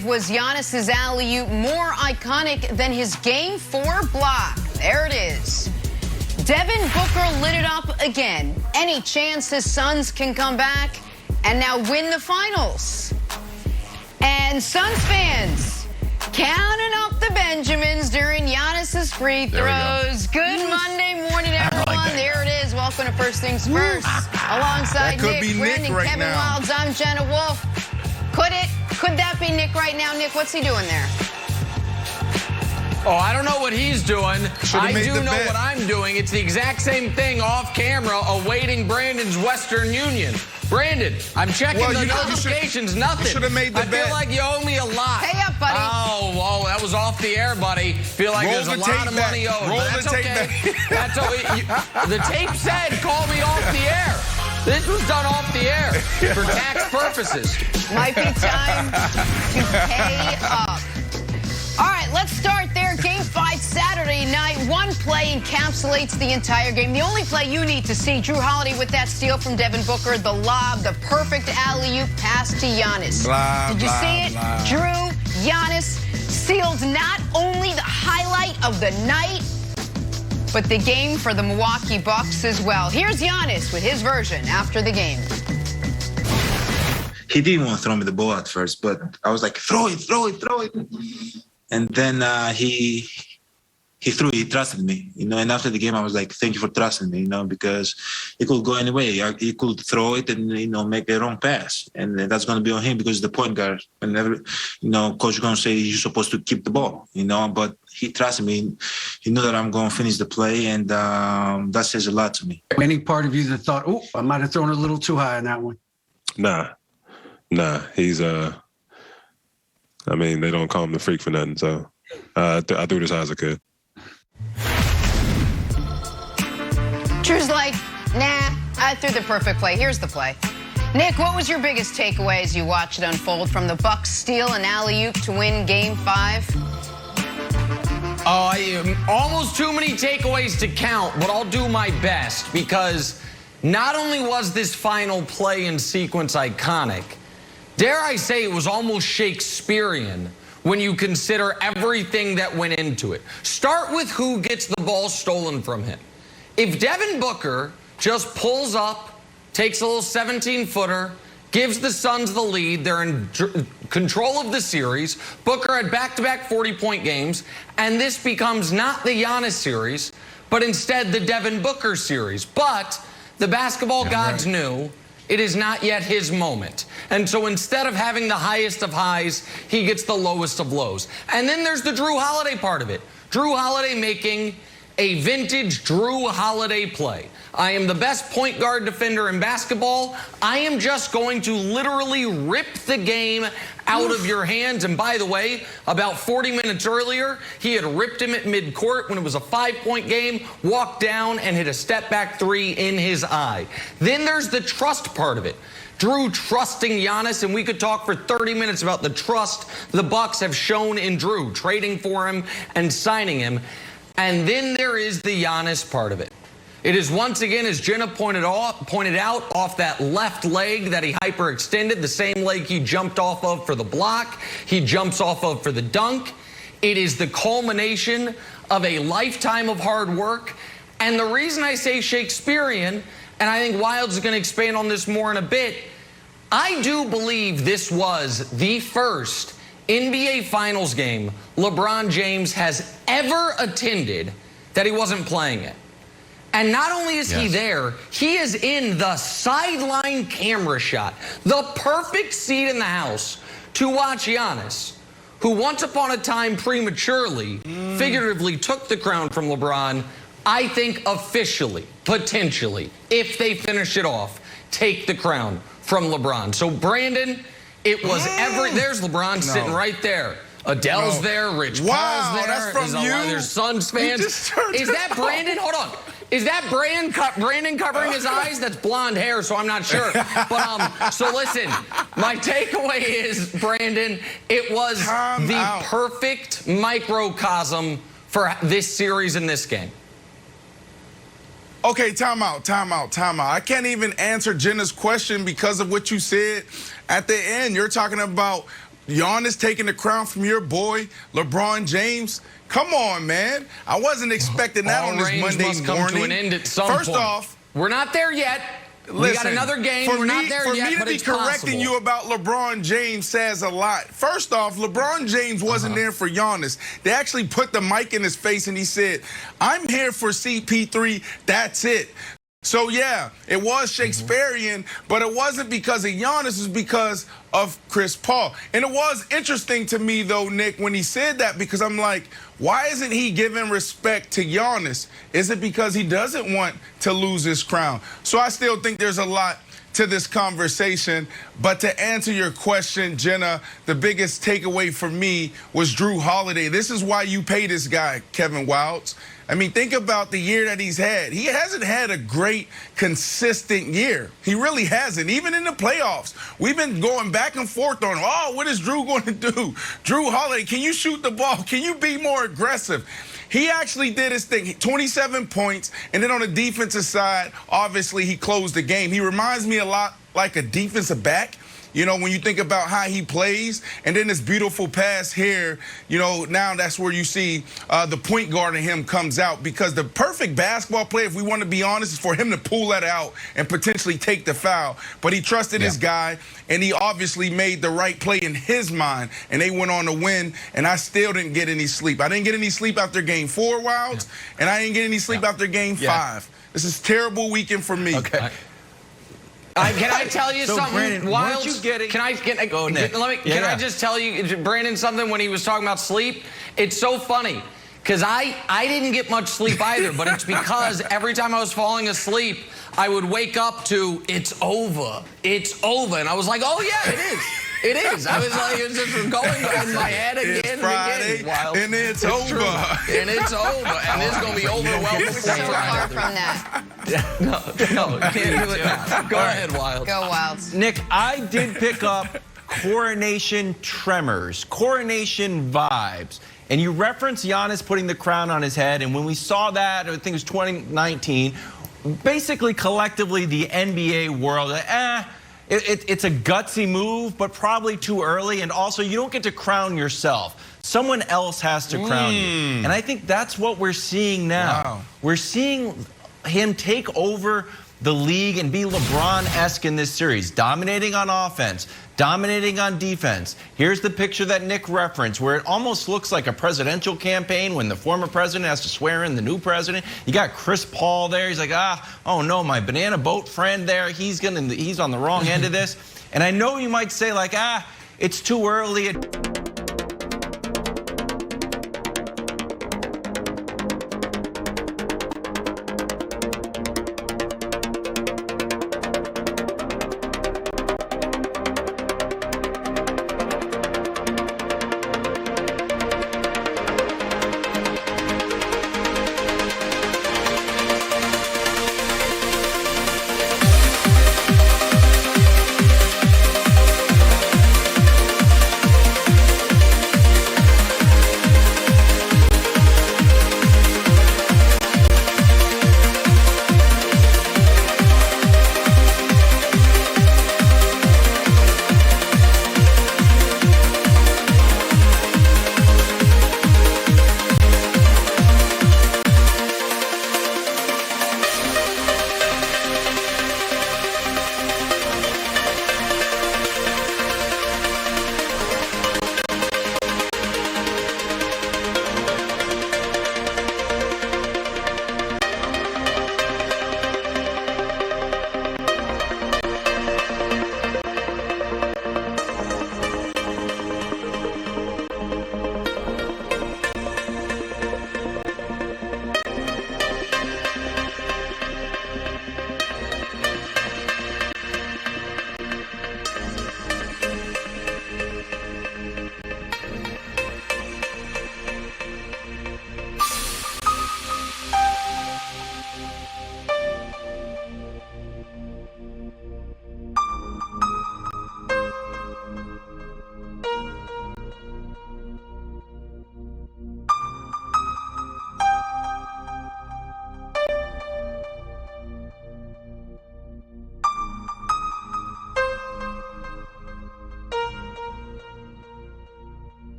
5 was Giannis's alley-oop more iconic than his Game 4 block? There it is. Devin Booker lit it up again. Any chance his Suns can come back and now win the finals? And Suns fans counting up the Benjamins during Giannis's free throws. Good Monday morning, everyone. There it is. Welcome to First Things First. Alongside Nick, Brendan, right Kevin now. Wilds, I'm Jenna Wolf. Could that be Nick right now? Nick, what's he doing there? Oh, I don't know what he's doing. I do know bet. what I'm doing. It's the exact same thing off camera, awaiting Brandon's Western Union. Brandon, I'm checking the notifications, nothing. You should have made the bet. I feel like you owe me a lot. Pay up, buddy. Oh, that was off the air, buddy. Feel like there's a lot of money owed. Roll That's the tape okay. back. That's okay. The tape said call me off the air. This was done off the air for tax purposes. Might be time to pay up. All right, let's start there. Game 5 Saturday night. One play encapsulates the entire game. The only play you need to see, Drew Holiday with that steal from Devin Booker, the lob, the perfect alley-oop pass to Giannis. Did you see it? Drew, Giannis sealed not only the highlight of the night, but the game for the Milwaukee Bucks as well. Here's Giannis with his version after the game. He didn't want to throw me the ball at first, but I was like, throw it, throw it, throw it. And then he threw it, he trusted me, and after the game, I was like, thank you for trusting me, because it could go any way. He could throw it and, make a wrong pass. And that's going to be on him because the point guard, whenever, coach is going to say you're supposed to keep the ball, but he trusted me. He knew that I'm going to finish the play, and that says a lot to me. Any part of you that thought, oh, I might have thrown a little too high on that one? Nah, he's, they don't call him the freak for nothing, so I threw it as high as I could. Drew's like, nah, I threw the perfect play. Here's the play. Nick, what was your biggest takeaway as you watched it unfold from the Bucks steal and alley-oop to win Game 5? Almost too many takeaways to count, but I'll do my best because not only was this final play and sequence iconic, dare I say it was almost Shakespearean when you consider everything that went into it. Start with who gets the ball stolen from him. If Devin Booker just pulls up, takes a little 17-footer, gives the Suns the lead, they're in control of the series, Booker had back-to-back 40-point games, and this becomes not the Giannis series, but instead the Devin Booker series. But the basketball gods knew it is not yet his moment. And so instead of having the highest of highs, he gets the lowest of lows. And then there's the Drew Holiday part of it. Drew Holiday making a vintage Drew Holiday play. I am the best point guard defender in basketball. I am just going to literally rip the game out of your hands. And by the way, about 40 minutes earlier, he had ripped him at midcourt when it was a 5-point game, walked down and hit a step-back three in his eye. Then there's the trust part of it. Drew trusting Giannis, and we could talk for 30 minutes about the trust the Bucks have shown in Drew, trading for him and signing him. And then there is the Giannis part of it. It is once again, as Jenna pointed out, off that left leg that he hyperextended, the same leg he jumped off of for the block, he jumps off of for the dunk. It is the culmination of a lifetime of hard work. And the reason I say Shakespearean, and I think Wilds is going to expand on this more in a bit, I do believe this was the first NBA Finals game LeBron James has ever attended that he wasn't playing it. And not only is he there, he is in the sideline camera shot, the perfect seat in the house to watch Giannis, who once upon a time prematurely, figuratively took the crown from LeBron. I think officially, potentially, if they finish it off, take the crown from LeBron. So Brandon, it was there's LeBron sitting right there. Adele's there, Rich Paul's there. That's from you. There's Suns fans. Is that Brandon? Hold on. Is that Brandon covering his eyes? That's blonde hair, so I'm not sure. But so listen, my takeaway is, Brandon, it was the perfect microcosm for this series in this game. Okay, time out. I can't even answer Jenna's question because of what you said at the end. You're talking about Giannis taking the crown from your boy, LeBron James. Come on, man. I wasn't expecting that on this Monday must come morning. to an end at some First point. off, we're not there yet. We got another game. We're not there yet, but it's for me to be correcting you about LeBron James says a lot. First off, LeBron James wasn't there for Giannis. They actually put the mic in his face and he said, "I'm here for CP3. That's it." So, yeah, it was Shakespearean, but it wasn't because of Giannis. It was because of Chris Paul. And it was interesting to me, though, Nick, when he said that, because I'm like, why isn't he giving respect to Giannis? Is it because he doesn't want to lose his crown? So I still think there's a lot to this conversation. But to answer your question, Jenna, the biggest takeaway for me was Drew Holiday. This is why you pay this guy, Kevin Wildes. I mean, think about the year that he's had. He hasn't had a great, consistent year. He really hasn't. Even in the playoffs, we've been going back and forth on, oh, what is Drew going to do? Drew Holiday, can you shoot the ball? Can you be more aggressive? He actually did his thing, 27 points, and then on the defensive side, obviously he closed the game. He reminds me a lot like a defensive back. You know, when you think about how he plays, and then this beautiful pass here, you know, now that's where you see the point guard in him comes out, because the perfect basketball player, if we want to be honest, is for him to pull that out and potentially take the foul. But he trusted his guy, and he obviously made the right play in his mind, and they went on to win, and I still didn't get any sleep. I didn't get any sleep after game 4, Wildes, and I didn't get any sleep after game 5. This is a terrible weekend for me. Okay. Can I tell you something? Brandon, Wildes, weren't you getting? can I just tell you, Brandon, something when he was talking about sleep? It's so funny because I didn't get much sleep either, but it's because every time I was falling asleep, I would wake up to "it's over, it's over," and I was like, "Oh yeah, it is." It is. I was like, it's just going in my head again It's Friday, and again. and it's over. True. And it's over. And it's going to be over well before So far Friday. from that. No, you can't do it now. Go ahead, Wild. Go Wildes. Nick, I did pick up coronation tremors, coronation vibes. And you referenced Giannis putting the crown on his head. And when we saw that, I think it was 2019, basically collectively the NBA world, it's a gutsy move, but probably too early. And also, you don't get to crown yourself. Someone else has to crown you. And I think that's what we're seeing now. Wow. We're seeing him take over the league and be LeBron-esque in this series, dominating on offense, dominating on defense. Here's the picture that Nick referenced, where it almost looks like a presidential campaign when the former president has to swear in the new president. You got Chris Paul there. He's like, oh no, my banana boat friend there, he's on the wrong end of this. And I know you might say like, it's too early.